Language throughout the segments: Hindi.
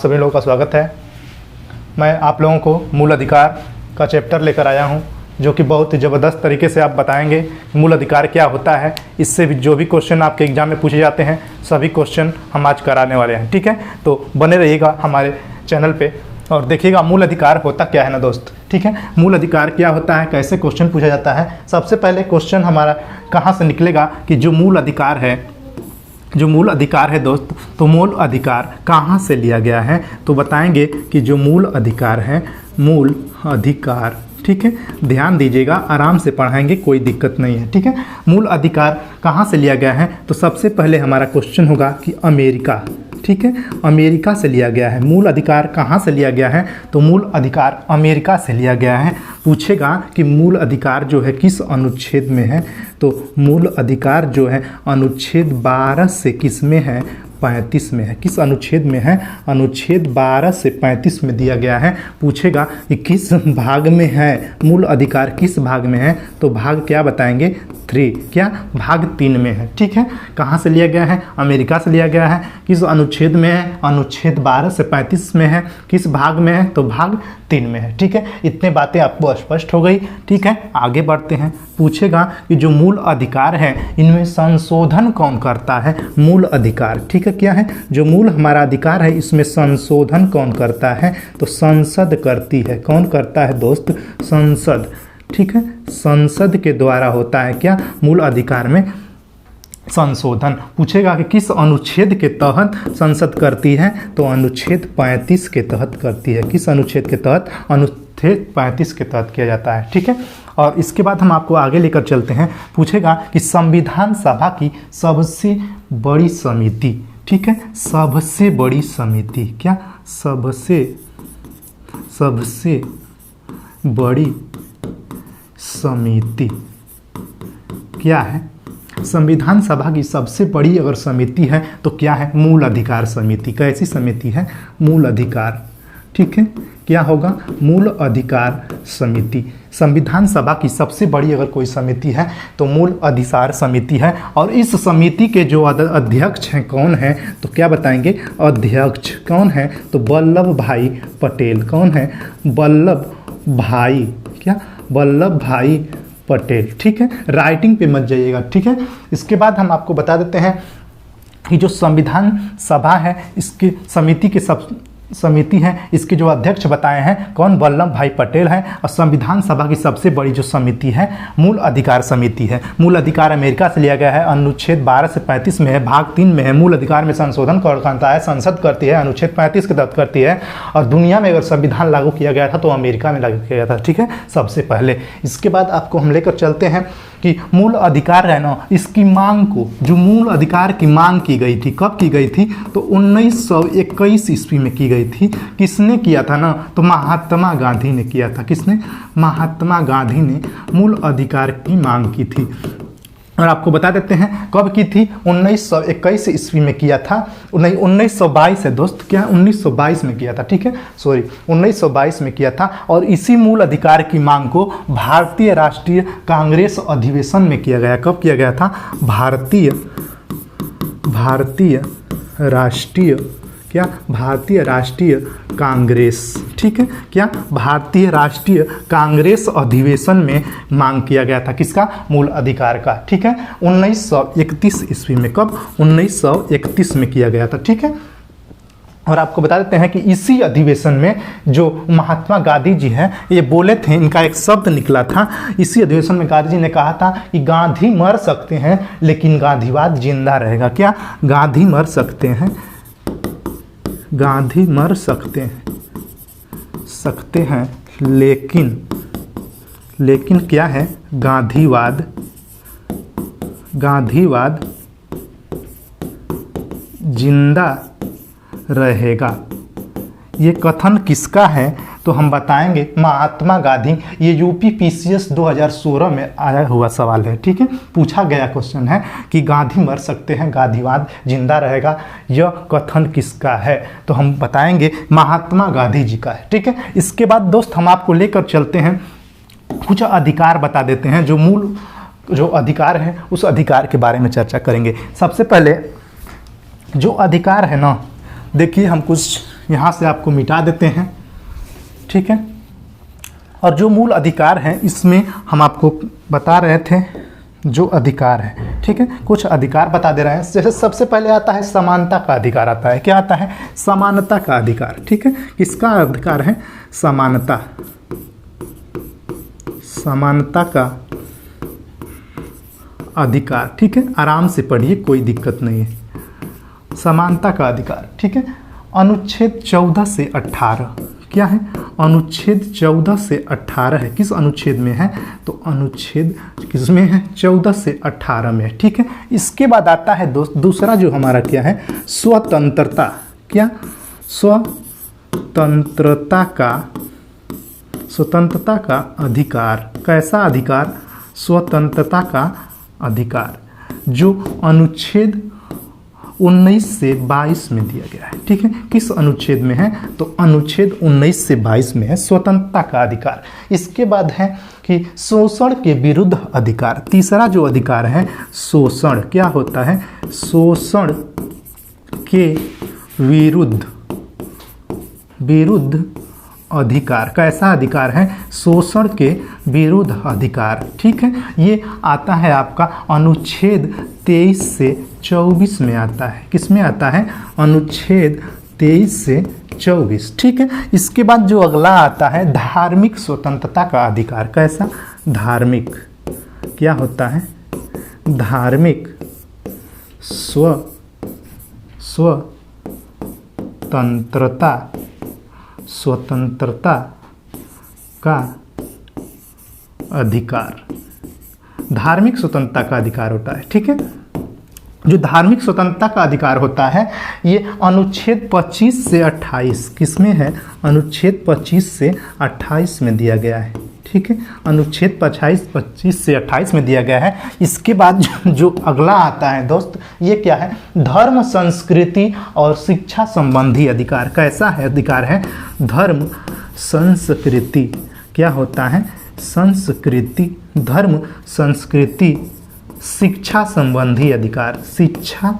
सभी लोगों का स्वागत है। मैं आप लोगों को मूल अधिकार का चैप्टर लेकर आया हूं, जो कि बहुत ही ज़बरदस्त तरीके से आप बताएंगे मूल अधिकार क्या होता है। इससे भी जो भी क्वेश्चन आपके एग्ज़ाम में पूछे जाते हैं सभी क्वेश्चन हम आज कराने वाले हैं, ठीक है। तो बने रहिएगा हमारे चैनल पे और देखिएगा मूल अधिकार होता क्या है ना दोस्त, ठीक है। मूल अधिकार क्या होता है, कैसे क्वेश्चन पूछा जाता है। सबसे पहले क्वेश्चन हमारा कहाँ से निकलेगा कि जो मूल अधिकार है दोस्त, तो मूल अधिकार कहाँ से लिया गया है। तो बताएंगे कि जो मूल अधिकार है, मूल अधिकार, ठीक है, ध्यान दीजिएगा, आराम से पढ़ाएंगे, कोई दिक्कत नहीं है, ठीक है। मूल अधिकार कहाँ से लिया गया है, तो सबसे पहले हमारा क्वेश्चन होगा कि अमेरिका, ठीक है, अमेरिका से लिया गया है। मूल अधिकार कहाँ से लिया गया है, तो मूल अधिकार अमेरिका से लिया गया है। पूछेगा कि मूल अधिकार जो है किस अनुच्छेद में है, तो मूल अधिकार जो है अनुच्छेद 12 से किस में है, 35 में है। किस अनुच्छेद में है, अनुच्छेद 12 से 35 में दिया गया है। पूछेगा कि किस भाग में है, मूल अधिकार किस भाग में है, तो भाग क्या बताएंगे, 3, क्या भाग 3 में है, ठीक है। कहाँ से लिया गया है, अमेरिका से लिया गया है। किस अनुच्छेद में है, अनुच्छेद 12 से 35 में है। किस भाग में है, तो भाग 3 में है, ठीक है। इतने बातें आपको स्पष्ट हो गई, ठीक है। आगे बढ़ते हैं। पूछेगा कि जो मूल अधिकार है इनमें संशोधन कौन करता है, मूल अधिकार, ठीक है, क्या है, जो मूल हमारा अधिकार है इसमें संशोधन कौन करता है, तो संसद करती है। कौन करता है दोस्त, संसद, ठीक है। संसद के द्वारा होता है क्या, मूल अधिकार में संशोधन। पूछेगा कि किस अनुच्छेद के तहत संसद करती है, तो अनुच्छेद 35 के तहत करती है। किस अनुच्छेद के तहत, अनुच्छेद 35 के तहत किया जाता है, ठीक है। और इसके बाद हम आपको आगे लेकर चलते हैं। पूछेगा कि संविधान सभा की सबसे बड़ी समिति, ठीक है, सबसे बड़ी समिति, क्या, सबसे बड़ी समिति क्या है। संविधान सभा की सबसे बड़ी अगर समिति है तो क्या है, मूल अधिकार समिति। कैसी समिति है, मूल अधिकार, ठीक है, क्या होगा, मूल अधिकार समिति। संविधान सभा की सबसे बड़ी अगर कोई समिति है तो मूल अधिकार समिति है। और इस समिति के जो अध्यक्ष हैं कौन है, तो क्या बताएंगे, अध्यक्ष कौन है, तो वल्लभ भाई पटेल। कौन है, वल्लभ भाई, क्या, वल्लभ भाई पटेल, ठीक है। राइटिंग पे मत जाइएगा, ठीक है। इसके बाद हम आपको बता देते हैं कि जो संविधान सभा है इसकी समिति है, इसके जो अध्यक्ष बताए हैं कौन, वल्लभ भाई पटेल हैं। और संविधान सभा की सबसे बड़ी जो समिति है मूल अधिकार समिति है। मूल अधिकार अमेरिका से लिया गया है, अनुच्छेद 12 से 35 में है, भाग 3 में है। मूल अधिकार में संशोधन करता है, संसद करती है, अनुच्छेद 35 के तहत करती है। और दुनिया में अगर संविधान लागू किया गया था तो अमेरिका में लागू किया गया था, ठीक है, सबसे पहले। इसके बाद आपको हम लेकर चलते हैं कि मूल अधिकार है ना, इसकी मांग को, जो मूल अधिकार की मांग की गई थी, कब की गई थी, तो 1921 ईस्वी में की गई थी। किसने किया था ना, तो महात्मा गांधी ने किया था। किसने, महात्मा गांधी ने मूल अधिकार की मांग की थी। और आपको बता देते हैं कब की थी, 1921 ईस्वी में किया था। 1922 है दोस्त, क्या, 1922 में किया था, ठीक है, सॉरी, 1922 में किया था। और इसी मूल अधिकार की मांग को भारतीय राष्ट्रीय कांग्रेस अधिवेशन में किया गया। कब किया गया था, भारतीय राष्ट्रीय, क्या, भारतीय राष्ट्रीय कांग्रेस, ठीक है, क्या, भारतीय राष्ट्रीय कांग्रेस अधिवेशन में मांग किया गया था। किसका, मूल अधिकार का, ठीक है, 1931 ईस्वी में। कब, 1931 में किया गया था, ठीक है। और आपको बता देते हैं कि इसी अधिवेशन में जो महात्मा गांधी जी हैं ये बोले थे, इनका एक शब्द निकला था। इसी अधिवेशन में गांधी जी ने कहा था कि गांधी मर सकते हैं लेकिन गांधीवाद जिंदा रहेगा। क्या, गांधी मर सकते हैं, गांधी मर सकते हैं लेकिन क्या है, गांधीवाद जिंदा रहेगा। ये कथन किसका है, तो हम बताएंगे महात्मा गांधी। ये यूपी पीसीएस 2016 में आया हुआ सवाल है, ठीक है, पूछा गया क्वेश्चन है कि गांधी मर सकते हैं, गांधीवाद जिंदा रहेगा, यह कथन किसका है, तो हम बताएंगे महात्मा गांधी जी का है, ठीक है। इसके बाद दोस्त हम आपको लेकर चलते हैं, कुछ अधिकार बता देते हैं, जो मूल जो अधिकार है उस अधिकार के बारे में चर्चा करेंगे। सबसे पहले जो अधिकार है ना, देखिए हम कुछ यहाँ से आपको मिटा देते हैं, ठीक है। और जो मूल अधिकार हैं इसमें हम आपको बता रहे थे जो अधिकार है, ठीक है, कुछ अधिकार बता दे रहे हैं। जैसे सबसे पहले आता है समानता का अधिकार आता है। क्या आता है? समानता का अधिकार, ठीक है। किसका अधिकार है? समानता, समानता का अधिकार, ठीक है। आराम से पढ़िए, कोई दिक्कत नहीं है। समानता का अधिकार, ठीक है। अनुच्छेद 14 से 18 क्या है? अनुच्छेद 14 से 18 है। किस अनुच्छेद में है? तो अनुच्छेद किस में है? 14 से 18 में, ठीक है। इसके बाद आता है दोस्त दूसरा जो हमारा क्या है? स्वतंत्रता। क्या? स्वतंत्रता का अधिकार। कैसा अधिकार? स्वतंत्रता का अधिकार, जो अनुच्छेद 19 से 22 में दिया गया है, ठीक है। किस अनुच्छेद में है? तो अनुच्छेद 19 से 22 में है स्वतंत्रता का अधिकार। इसके बाद है कि शोषण के विरुद्ध अधिकार। तीसरा जो अधिकार है शोषण, क्या होता है? शोषण के विरुद्ध अधिकार। कैसा अधिकार है? शोषण के विरुद्ध अधिकार, ठीक है। ये आता है आपका अनुच्छेद 23 से 24 में आता है। किस में आता है? अनुच्छेद 23 से 24, ठीक है। इसके बाद जो अगला आता है धार्मिक स्वतंत्रता का अधिकार। कैसा? धार्मिक, क्या होता है? धार्मिक स्वतंत्रता का अधिकार। धार्मिक स्वतंत्रता का अधिकार होता है, ठीक है। जो धार्मिक स्वतंत्रता का अधिकार होता है ये अनुच्छेद 25 से 28 किसमें है? अनुच्छेद 25 से 28 में दिया गया है, ठीक है। अनुच्छेद 25 से 28 में दिया गया है। इसके बाद जो अगला आता है दोस्त, ये क्या है? धर्म, संस्कृति और शिक्षा संबंधी अधिकार। कैसा है अधिकार है? धर्म, संस्कृति, क्या होता है? संस्कृति, धर्म, संस्कृति, शिक्षा संबंधी अधिकार। शिक्षा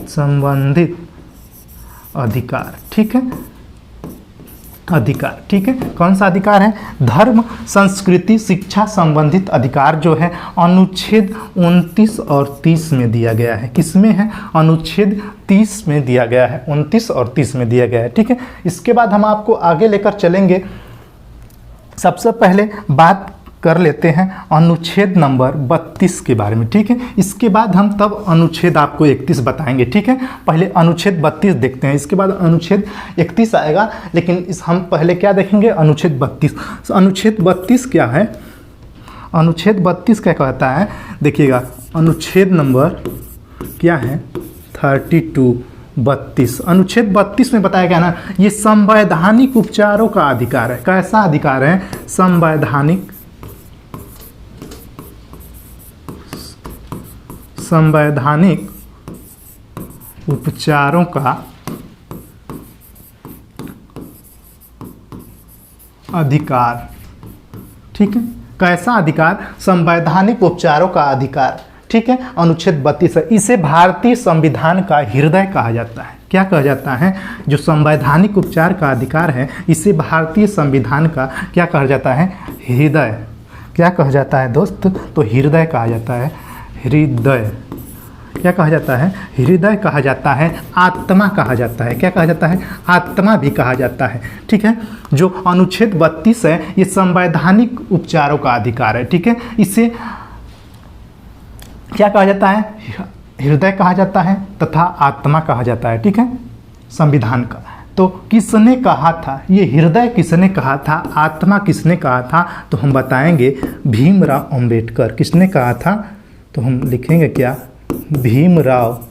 संबंधित अधिकार, ठीक है। अधिकार, ठीक है। कौन सा अधिकार है? धर्म, संस्कृति, शिक्षा संबंधित अधिकार जो है अनुच्छेद 29 और 30 में दिया गया है। किसमें है? अनुच्छेद 30 में दिया गया है, 29 और 30 में दिया गया है, ठीक है। इसके बाद हम आपको आगे लेकर चलेंगे। सबसे पहले बात कर लेते हैं अनुच्छेद नंबर 32 के बारे में, ठीक है। इसके बाद हम तब अनुच्छेद आपको 31 बताएंगे, ठीक है। पहले अनुच्छेद 32 देखते हैं, इसके बाद अनुच्छेद 31 आएगा, लेकिन हम पहले क्या देखेंगे? अनुच्छेद 32। अनुच्छेद 32 क्या है? अनुच्छेद 32 क्या कहता है? देखिएगा, अनुच्छेद नंबर क्या है? 32। अनुच्छेद 32 में बताया गया ना, ये संवैधानिक उपचारों का अधिकार है। कैसा अधिकार है? संवैधानिक उपचारों का अधिकार, ठीक है। कैसा अधिकार? संवैधानिक उपचारों का अधिकार, ठीक है। अनुच्छेद 32 है। इसे भारतीय संविधान का हृदय कहा जाता है। क्या कहा जाता है? जो संवैधानिक उपचार का अधिकार है इसे भारतीय संविधान का क्या कहा जाता है? हृदय। क्या कहा जाता है दोस्त? तो हृदय कहा जाता है। हृदय क्या कहा जाता है? हृदय कहा जाता है, आत्मा कहा जाता है। क्या कहा जाता है? आत्मा भी कहा जाता है, ठीक है। जो अनुच्छेद 32 है ये संवैधानिक उपचारों का अधिकार है, ठीक है। इसे क्या कहा जाता है? हृदय कहा जाता है तथा आत्मा कहा जाता है, ठीक है, संविधान का। तो किसने कहा था? ये हृदय किसने कहा था? आत्मा किसने कहा था? तो हम बताएंगे भीमराव अंबेडकर। किसने कहा था? तो हम लिखेंगे क्या? भीमराव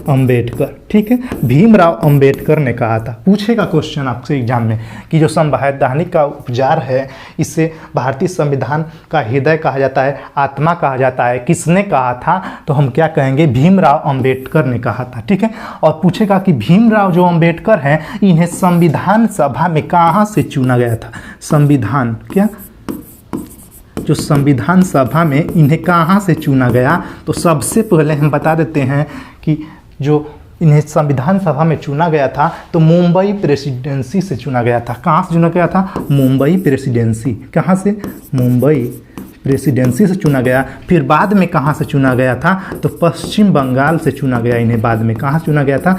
अंबेडकर, ठीक है। भीमराव अंबेडकर ने कहा था। पूछेगा क्वेश्चन आपसे एग्जाम में कि जो संवैधानिक का उपचार है इसे भारतीय संविधान का हृदय कहा जाता है, आत्मा कहा जाता है, किसने कहा था? तो हम क्या कहेंगे? भीमराव अंबेडकर ने कहा था, ठीक है। और पूछेगा कि भीमराव जो अंबेडकर हैं इन्हें संविधान सभा में कहाँ से चुना गया था? संविधान क्या जो संविधान सभा में इन्हें कहाँ से चुना गया, तो सबसे पहले हम बता देते हैं कि जो इन्हें संविधान सभा में चुना गया था तो मुंबई प्रेसिडेंसी से चुना गया था। कहाँ से चुना गया था? मुंबई प्रेसिडेंसी। कहाँ से? मुंबई प्रेसिडेंसी से चुना गया। फिर बाद में कहाँ से चुना गया था? तो पश्चिम बंगाल से चुना गया इन्हें। बाद में कहाँ से चुना गया था?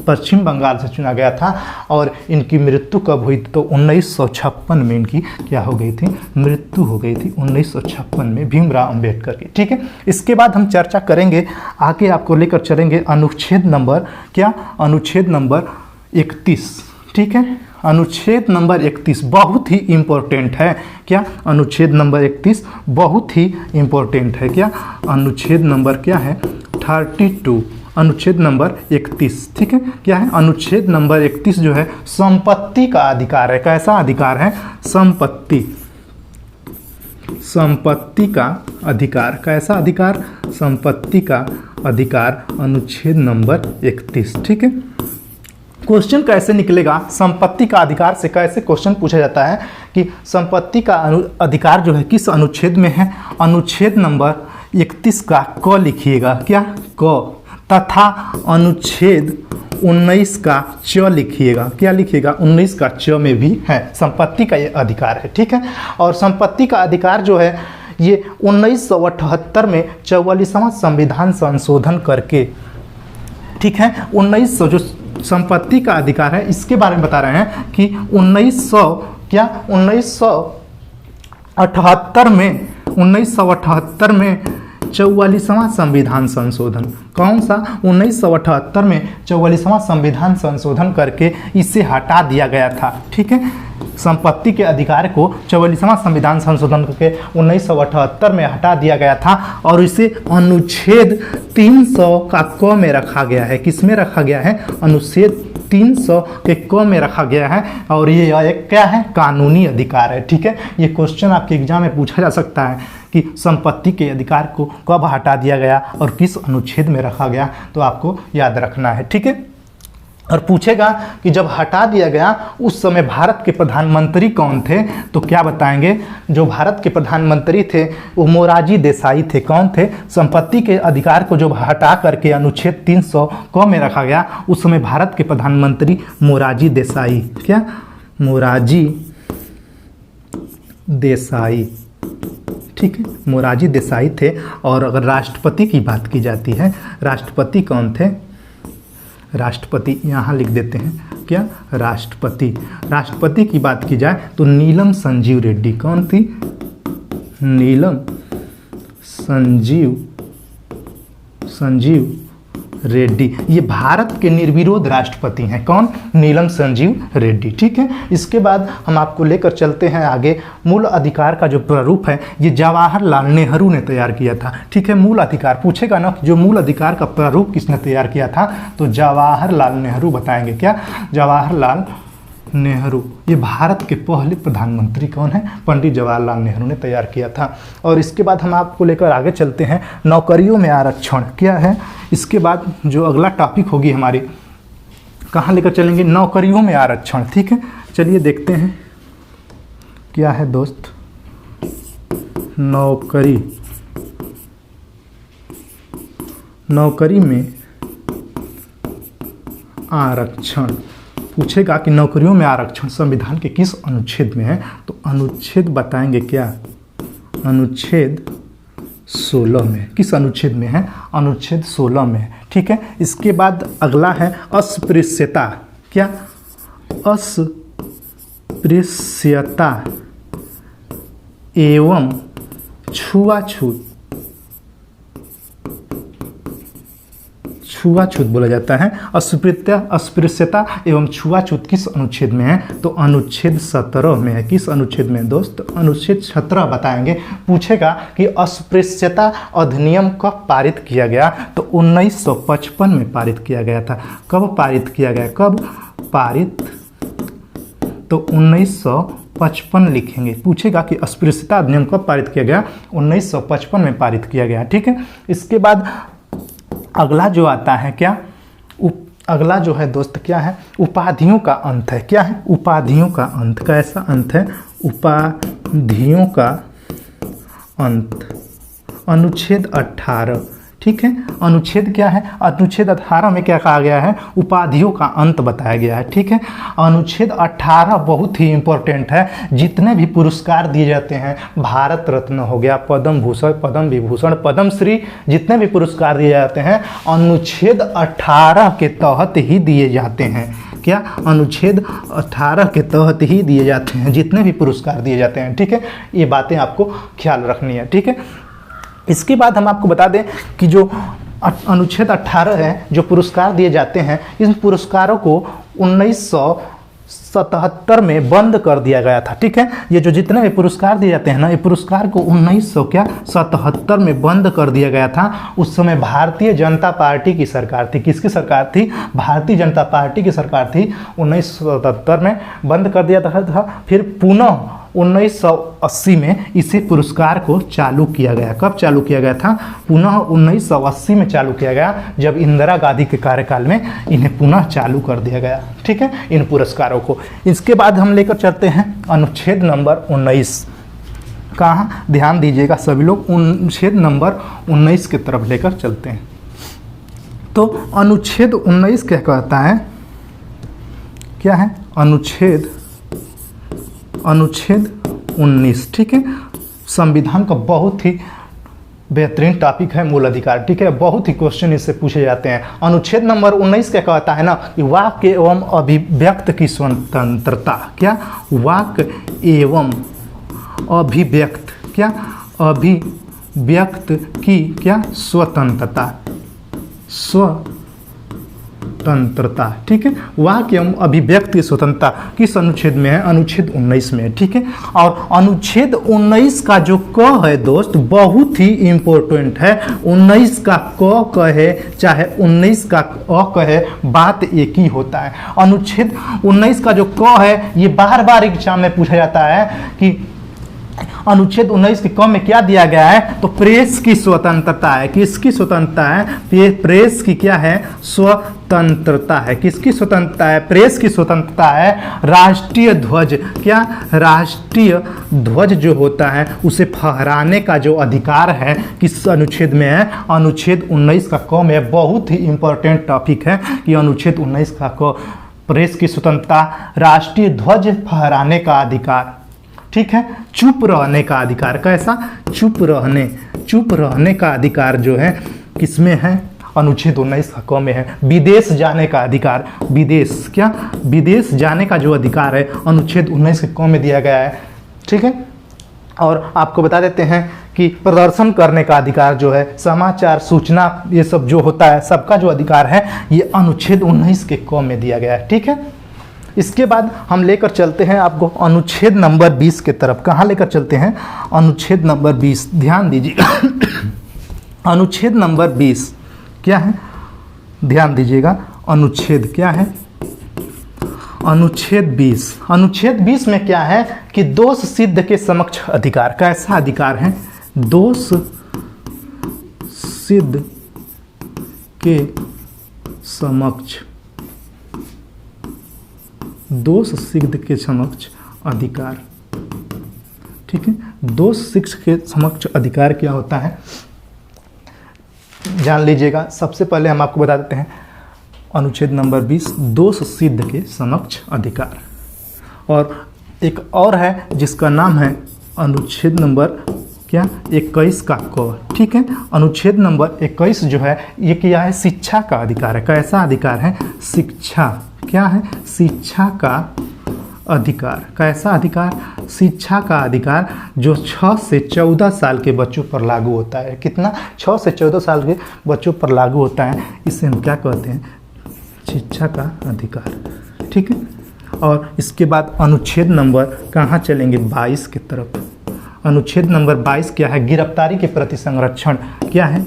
पश्चिम बंगाल से चुना गया था। और इनकी मृत्यु कब हुई थी? तो 1956 में इनकी क्या हो गई थी? मृत्यु हो गई थी 1956 में, भीमराव अंबेडकर की। ठीक है, इसके बाद हम चर्चा करेंगे, आगे आपको लेकर चलेंगे अनुच्छेद नंबर क्या? अनुच्छेद नंबर 31। ठीक है, अनुच्छेद नंबर 31 बहुत ही इम्पोर्टेंट है। क्या? अनुच्छेद नंबर 31 बहुत ही इम्पोर्टेंट है। क्या? अनुच्छेद नंबर क्या है? 32। अनुच्छेद नंबर 31। ठीक है, क्या है? अनुच्छेद नंबर 31 जो है संपत्ति का अधिकार है। कैसा अधिकार है? संपत्ति, संपत्ति का अधिकार। कैसा अधिकार? संपत्ति का अधिकार, अनुच्छेद नंबर 31। ठीक है, क्वेश्चन कैसे निकलेगा? संपत्ति का अधिकार से कैसे क्वेश्चन पूछा जाता है कि संपत्ति का अधिकार जो है किस अनुच्छेद में है? अनुच्छेद नंबर 31 का क लिखिएगा। क्या? क। तथा अनुच्छेद 19 का च लिखिएगा। क्या लिखिएगा? 19 का च में भी है, संपत्ति का ये अधिकार है। ठीक है, और संपत्ति का अधिकार जो है ये 1978 में 44वां संविधान संशोधन करके, ठीक है, 1900 जो संपत्ति का अधिकार है इसके बारे में बता रहे हैं कि 1978 में 44वां संविधान संशोधन। कौन सा? 1978 में 44वां संविधान संशोधन करके इसे हटा दिया गया था। ठीक है, संपत्ति के अधिकार को 44वां संविधान संशोधन करके 1978 में हटा दिया गया था और इसे अनुच्छेद 300 का क में रखा गया है। किस में रखा गया है? अनुच्छेद 300 के क में रखा गया है और ये एक क्या है? कानूनी अधिकार है। ठीक है, ये क्वेश्चन आपके एग्जाम में पूछा जा सकता है कि संपत्ति के अधिकार को कब हटा दिया गया और किस अनुच्छेद में रखा गया, तो आपको याद रखना है। ठीक है, और पूछेगा कि जब हटा दिया गया उस समय भारत के प्रधानमंत्री कौन थे, तो क्या बताएंगे? जो भारत के प्रधानमंत्री थे वो मोरारजी देसाई थे। कौन थे? संपत्ति के अधिकार को जब हटा करके अनुच्छेद 300 क में रखा गया उस समय भारत के प्रधानमंत्री मोरारजी देसाई। क्या? मोरारजी देसाई। ठीक है, मोरारजी देसाई थे। और अगर राष्ट्रपति की बात की जाती है, राष्ट्रपति कौन थे? राष्ट्रपति यहाँ लिख देते हैं। क्या? राष्ट्रपति। राष्ट्रपति की बात की जाए तो नीलम संजीव रेड्डी। कौन थी? नीलम संजीव रेड्डी। ये भारत के निर्विरोध राष्ट्रपति हैं। कौन? नीलम संजीव रेड्डी। ठीक है, इसके बाद हम आपको लेकर चलते हैं आगे। मूल अधिकार का जो प्रारूप है ये जवाहरलाल नेहरू ने तैयार किया था। ठीक है, मूल अधिकार पूछेगा ना कि जो मूल अधिकार का प्रारूप किसने तैयार किया था, तो जवाहरलाल नेहरू बताएंगे। क्या? जवाहरलाल नेहरू। ये भारत के पहले प्रधानमंत्री कौन है? पंडित जवाहरलाल नेहरू ने तैयार किया था। और इसके बाद हम आपको लेकर आगे चलते हैं, नौकरियों में आरक्षण क्या है। इसके बाद जो अगला टॉपिक होगी हमारी, कहाँ लेकर चलेंगे? नौकरियों में आरक्षण। ठीक है, चलिए देखते हैं क्या है दोस्त। नौकरी में आरक्षण पूछेगा कि नौकरियों में आरक्षण संविधान के किस अनुच्छेद में है, तो अनुच्छेद बताएंगे। क्या? अनुच्छेद 16 में। किस अनुच्छेद में है? अनुच्छेद 16 में। ठीक है, इसके बाद अगला है अस्पृश्यता। क्या? अस्पृश्यता एवं छुआछूत बोला जाता है। अस्पृश्यता एवं छुआछूत किस अनुच्छेद में है, तो अनुच्छेद 17 में है। किस अनुच्छेद में दोस्त? अनुच्छेद 17 बताएंगे। पूछेगा कि अस्पृश्यता अधिनियम कब पारित किया गया, तो 1955 में पारित किया गया था। कब पारित किया गया? कब पारित? तो 1955 लिखेंगे। पूछेगा कि अस्पृश्यता अधिनियम कब पारित किया गया, 1955 में पारित किया गया। ठीक है, इसके बाद अगला जो आता है क्या? अगला जो है दोस्त क्या है? उपाधियों का अंत है। क्या है? उपाधियों का अंत। कैसा अंत है? उपाधियों का अंत। अनुच्छेद 18, ठीक है। अनुच्छेद क्या है? अनुच्छेद 18 में क्या कहा गया है? उपाधियों का अंत बताया गया है, ठीक है। अनुच्छेद 18 बहुत ही इंपॉर्टेंट है। जितने भी पुरस्कार दिए जाते हैं, भारत रत्न हो गया, पद्म भूषण, पद्म विभूषण, पद्मश्री, जितने भी पुरस्कार दिए जाते हैं अनुच्छेद 18 के तहत ही दिए जाते हैं। क्या? अनुच्छेद 18 के तहत ही दिए जाते हैं जितने भी पुरस्कार दिए जाते हैं, ठीक है। ये बातें आपको ख्याल रखनी है, ठीक है। इसके बाद हम आपको बता दें कि जो अनुच्छेद 18 है, जो पुरस्कार दिए जाते हैं, इन पुरस्कारों को 1977 में बंद कर दिया गया था, ठीक है। ये जो जितने भी पुरस्कार दिए जाते हैं ना, ये पुरस्कार को 1977 में बंद कर दिया गया था। उस समय भारतीय जनता पार्टी की सरकार थी। किसकी सरकार थी? भारतीय जनता पार्टी की सरकार थी। 1977 में बंद कर दिया था। फिर पुनः 1980 में इसी पुरस्कार को चालू किया गया। कब चालू किया गया था? पुनः 1980 में चालू किया गया, जब इंदिरा गांधी के कार्यकाल में इन्हें पुनः चालू कर दिया गया, ठीक है, इन पुरस्कारों को। इसके बाद हम लेकर चलते हैं अनुच्छेद नंबर 19। कहाँ? ध्यान दीजिएगा सभी लोग, अनुच्छेद नंबर 19 की तरफ लेकर चलते हैं। तो अनुच्छेद 19 क्या कहता है? क्या है? अनुच्छेद 19, ठीक है। संविधान का बहुत ही बेहतरीन टॉपिक है मूल अधिकार, ठीक है। बहुत ही क्वेश्चन इससे पूछे जाते हैं। अनुच्छेद नंबर 19 क्या कहता है ना कि वाक्य एवं अभिव्यक्त की स्वतंत्रता। क्या? वाक्य एवं अभिव्यक्त, क्या? अभिव्यक्त की क्या? स्वतंत्रता, स्वतंत्रता, ठीक है। वाक्य एवं अभिव्यक्त की स्वतंत्रता किस अनुच्छेद में है? अनुच्छेद 19 में, ठीक है। और अनुच्छेद 19 का जो क है दोस्त, बहुत ही इंपॉर्टेंट है। 19 का क कहे चाहे 19 का अ कहे, बात एक ही होता है। अनुच्छेद 19 का जो क है, ये बार बार एग्जाम में पूछा जाता है कि अनुच्छेद 19 के क में क्या दिया गया है? तो प्रेस की स्वतंत्रता है। किसकी स्वतंत्रता है? प्रेस की क्या है? स्वतंत्रता है। किसकी स्वतंत्रता है? प्रेस की स्वतंत्रता है। राष्ट्रीय ध्वज, क्या? राष्ट्रीय ध्वज जो होता है उसे फहराने का जो अधिकार है, किस अनुच्छेद में है? अनुच्छेद 19 का क में। बहुत ही इंपॉर्टेंट टॉपिक है कि अनुच्छेद 19 का क, प्रेस की स्वतंत्रता, राष्ट्रीय ध्वज फहराने का अधिकार, ठीक है। चुप रहने का अधिकार। कैसा? चुप रहने का अधिकार जो है किसमें है? अनुच्छेद 19 का क में है। विदेश जाने का अधिकार, विदेश, क्या? विदेश जाने का जो अधिकार है अनुच्छेद 19 के क में दिया गया है, ठीक है। और आपको बता देते हैं कि प्रदर्शन करने का अधिकार जो है, समाचार, सूचना, ये सब जो होता है, सबका जो अधिकार है, ये अनुच्छेद 19 के क में दिया गया है, ठीक है। इसके बाद हम लेकर चलते हैं आपको अनुच्छेद नंबर 20 के तरफ। कहाँ लेकर चलते हैं? अनुच्छेद नंबर 20। ध्यान दीजिए अनुच्छेद नंबर 20 क्या है? ध्यान दीजिएगा, अनुच्छेद क्या है? अनुच्छेद 20। अनुच्छेद 20 में क्या है कि दोष सिद्ध के समक्ष अधिकार। कैसा अधिकार है? दोष सिद्ध के समक्ष, दोष सिद्ध के समक्ष अधिकार, ठीक है। दोष सिद्ध के समक्ष अधिकार क्या होता है? जान लीजिएगा। सबसे पहले हम आपको बता देते हैं अनुच्छेद नंबर 20, दोष सिद्ध के समक्ष अधिकार। और एक और है जिसका नाम है अनुच्छेद नंबर क्या? 21 का क, ठीक है। अनुच्छेद नंबर 21 जो है, ये क्या है? शिक्षा का अधिकार है। कैसा अधिकार है? शिक्षा, क्या है? शिक्षा का अधिकार। कैसा अधिकार? शिक्षा का अधिकार, जो 6 से 14 साल के बच्चों पर लागू होता है। कितना? 6 से 14 साल के बच्चों पर लागू होता है। इसे हम क्या कहते हैं? शिक्षा का अधिकार, ठीक है। और इसके बाद अनुच्छेद नंबर कहाँ चलेंगे? 22 की तरफ। अनुच्छेद नंबर 22 क्या है? गिरफ्तारी के प्रति संरक्षण। क्या है?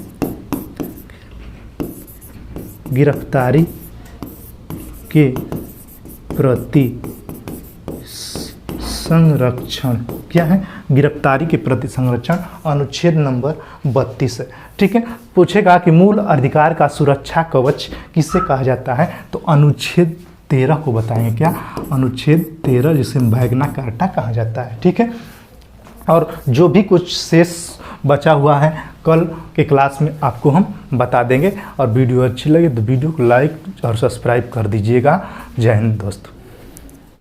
गिरफ्तारी के प्रति संरक्षण। क्या है? गिरफ्तारी के प्रति संरक्षण। अनुच्छेद नंबर 32 है, ठीक है। पूछेगा कि मूल अधिकार का सुरक्षा कवच किसे कहा जाता है? तो अनुच्छेद 13 को बताएंगे। क्या? अनुच्छेद 13, जिसे मैग्ना कार्टा कहा जाता है, ठीक है। और जो भी कुछ शेष बचा हुआ है कल के क्लास में आपको हम बता देंगे। और वीडियो अच्छी लगे तो वीडियो को लाइक और सब्सक्राइब कर दीजिएगा। जय हिंद दोस्तों।